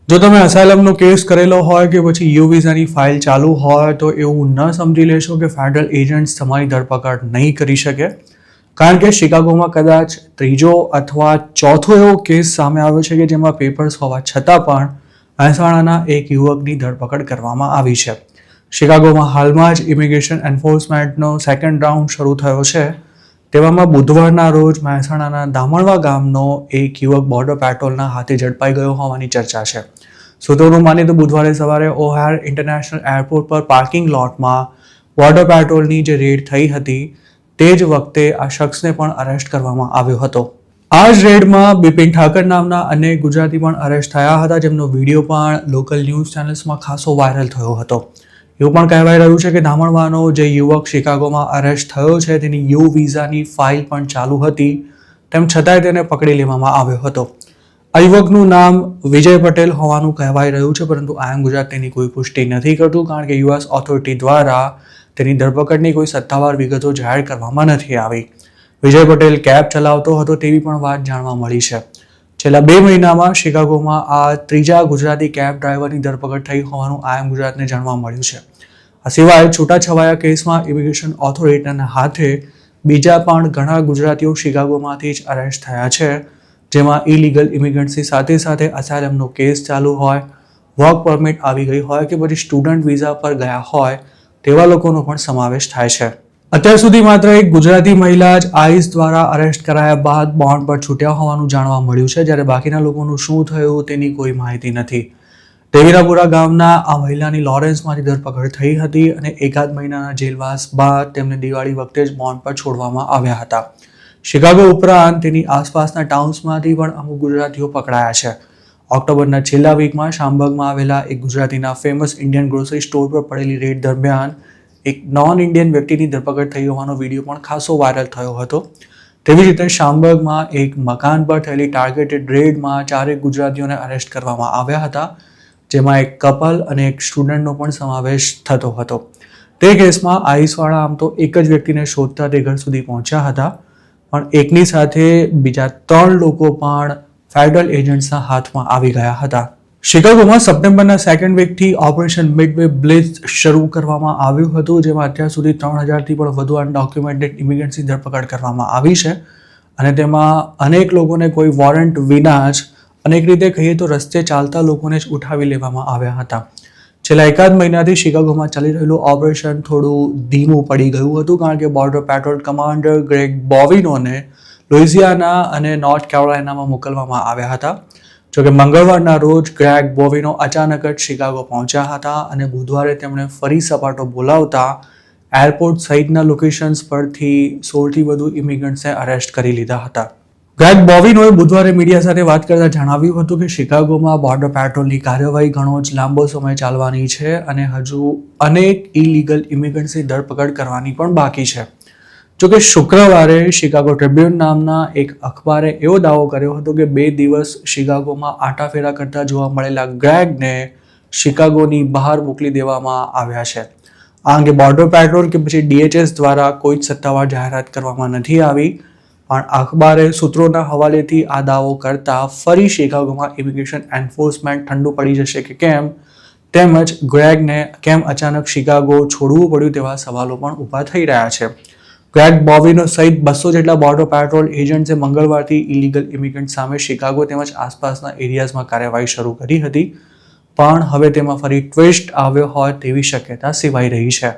જો તમે અસાઇલમનો કેસ કરેલો હોય કે પછી યુ વિઝાની ફાઇલ ચાલુ હોય તો એવું ન સમજી લેશો કે ફેડરલ એજન્ટ્સ તમારી ધરપકડ નહીં કરી શકે, કારણ કે શિકાગોમાં કદાચ ત્રીજો અથવા ચોથો એવો કેસ સામે આવ્યો છે કે જેમાં પેપર્સ હોવા છતાં પણ મહેસાણાના એક યુવકની ધરપકડ કરવામાં આવી છે. શિકાગોમાં હાલમાં જ ઇમિગ્રેશન એન્ફોર્સમેન્ટનો સેકન્ડ રાઉન્ડ શરૂ થયો છે. તેવામાં બુધવારના રોજ મહેસાણાના દામણવા ગામનો એક યુવક બોર્ડર પેટ્રોલના હાથે ઝડપાઈ ગયો હોવાની ચર્ચા છે. સૂત્રોનું માનીએ તો બુધવારે સવારે ઓહાર ઇન્ટરનેશનલ એરપોર્ટ પર પાર્કિંગ લોટમાં બોર્ડર પેટ્રોલની જે રેડ થઈ હતી તે જ વખતે આ શખ્સને પણ અરેસ્ટ કરવામાં આવ્યો હતો. આ જ રેડમાં બિપિન ઠાકર નામના અનેક ગુજરાતી પણ અરેસ્ટ થયા હતા, જેમનો વિડીયો પણ લોકલ ન્યૂઝ ચેનલ્સમાં ખાસો વાયરલ થયો હતો. એવું પણ કહેવાય રહ્યું છે કે દામણવાનો જે યુવક શિકાગોમાં અરેસ્ટ થયો છે તેની યુ વિઝાની ફાઇલ પણ ચાલુ હતી, તેમ છતાંય તેને પકડી લેવામાં આવ્યો હતો. આ યુવકનું નામ વિજય પટેલ હોવાનું કહેવાય રહ્યું છે, પરંતુ આઈએમ ગુજરાત તેની કોઈ પુષ્ટિ નથી કરતું, કારણ કે યુએસ ઓથોરિટી દ્વારા તેની ધરપકડની કોઈ સત્તાવાર વિગતો જાહેર કરવામાં નથી આવી. વિજય પટેલ કેબ ચલાવતો હતો તેવી પણ વાત જાણવા મળી છે. છેલ્લા 2 મહિનામાં શિકાગોમાં આ ત્રીજા ગુજરાતી કેબ ડ્રાઈવરની ધરપકડ થઈ હોવાનું આઈએમ ગુજરાતને જાણવા મળ્યું છે. આ સિવાય છૂટાછવાયા કેસમાં ઇમિગ્રેશન ઓથોરિટીના હાથે બીજા પણ ઘણા ગુજરાતીઓ શિકાગોમાંથી જ અરેસ્ટ થયા છે, જેમાં ઇલીગલ ઇમિગ્રન્ટ્સની સાથે સાથે અસાઇલમનો કેસ ચાલુ હોય, વર્ક પરમિટ આવી ગઈ હોય કે પછી સ્ટુડન્ટ વિઝા પર ગયા હોય તેવા લોકોનો પણ સમાવેશ થાય છે. અત્યાર સુધી માત્ર એક ગુજરાતી મહિલા જ આઈસ દ્વારા અરેસ્ટ કરાયા બાદ બોન્ડ પર છૂટ્યા હોવાનું જાણવા મળ્યું છે, જ્યારે બાકીના લોકોનું શું થયું તેની કોઈ માહિતી નથી. દેવીરાપુરા ગામના આ મહિલાની લોરેન્સમાંથી ધરપકડ થઈ હતી અને એકાદ મહિનાના જેલવાસ બાદ તેમને દિવાળી વખતે જ બોન્ડ પર છોડવામાં આવ્યા હતા. શિકાગો ઉપરાંત તેની આસપાસના ટાઉન્સમાંથી પણ અમુક ગુજરાતીઓ પકડાયા છે. ઓક્ટોબરના છેલ્લા વીકમાં શામબાગમાં આવેલા એક ગુજરાતીના ફેમસ ઇન્ડિયન ગ્રોસરી સ્ટોર પર પડેલી રેડ દરમિયાન એક નોન ઇન્ડિયન વ્યક્તિની ધરપકડ થઈ હોવાનો વિડીયો પણ ખાસો વાયરલ થયો હતો. તેવી જ રીતે શામબાગમાં એક મકાન પર થયેલી ટાર્ગેટેડ રેડમાં 4 ગુજરાતીઓને અરેસ્ટ કરવામાં આવ્યા હતા, જેમાં એક કપલ અને એક સ્ટુડન્ટનો પણ સમાવેશ થતો હતો. તે કેસમાં આઈસવાળા આમ તો એક જ વ્યક્તિને શોધતા તે ઘર સુધી પહોંચ્યા હતા, પણ એકની સાથે બીજા 3 લોકો પણ ફેડરલ એજન્ટ્સના હાથમાં આવી ગયા હતા. શિકાગોમાં સપ્ટેમ્બરના સેકન્ડ વીકથી ઓપરેશન મિડવે બ્લિટ્ઝ શરૂ કરવામાં આવ્યું હતું, જેમાં અત્યાર સુધી 3000થી પણ વધુ અનડોક્યુમેન્ટેડ ઇમિગ્રન્ટ્સની ધરપકડ કરવામાં આવી છે અને તેમાં અનેક લોકોને કોઈ વોરંટ વિના જ અનેક રીતે કહીએ તો રસ્તે ચાલતા લોકોને જ ઉઠાવી લેવામાં આવ્યા હતા. છેલ્લા એકાદ મહિનાથી શિકાગોમાં ચાલી રહેલું ઓપરેશન થોડું ધીમું પડી ગયું હતું, કારણ કે બોર્ડર પેટ્રોલ કમાન્ડર ગ્રેગ બોવિનોને લુઇઝિયાના અને નોર્થ કેરોલાઇનામાં મોકલવામાં આવ્યા હતા. જોકે મંગળવારના રોજ ગ્રેગ બોવિનો અચાનક જ શિકાગો પહોંચ્યા હતા અને બુધવારે તેમણે ફરી સપાટો બોલાવતા એરપોર્ટ સહિતના લોકેશન્સ પરથી 16થી વધુ ઇમિગ્રન્ટ્સને અરેસ્ટ કરી લીધા હતા. ગ્રેગ બોવિનોએ બુધવારે મીડિયા સાથે વાત કરતા જણાવ્યું હતું કે શિકાગોમાં બોર્ડર પેટ્રોલની કાર્યવાહી ઘણો જ લાંબો સમય ચાલવાની છે અને હજુ અનેક ઇલીગલ ઇમિગ્રન્ટ્સની ધરપકડ કરવાની પણ બાકી છે. જોકે શુક્રવારે શિકાગો ટ્રિબ્યુન નામના એક અખબારે એવો દાવો કર્યો હતો કે 2 દિવસ શિકાગોમાં આટાફેરા કરતા જોવા મળેલા ગ્રેગને શિકાગોની બહાર મોકલી દેવામાં આવ્યા છે. આ અંગે બોર્ડર પેટ્રોલ કે પછી DHS દ્વારા કોઈ જ સત્તાવાર જાહેરાત કરવામાં નથી આવી, પણ અખબારે સૂત્રોના હવાલેથી આ દાવો કરતા ફરી શિકાગોમાં ઇમિગ્રેશન એન્ફોર્સમેન્ટ ઠંડુ પડી જશે કે કેમ, તેમજ ગ્રેગને કેમ અચાનક શિકાગો છોડવું પડ્યું તેવા સવાલો પણ ઊભા થઈ રહ્યા છે. ગ્રેગ બોવિનો સહિત 200 જેટલા બોર્ડર પેટ્રોલ એજન્ટ્સે મંગળવારથી ઇલીગલ ઇમિગ્રન્ટ સામે શિકાગો તેમજ આસપાસના એરિયાઝમાં કાર્યવાહી શરૂ કરી હતી, પણ હવે તેમાં ફરી ટ્વિસ્ટ આવ્યો હોય તેવી શક્યતા સેવાઈ રહી છે.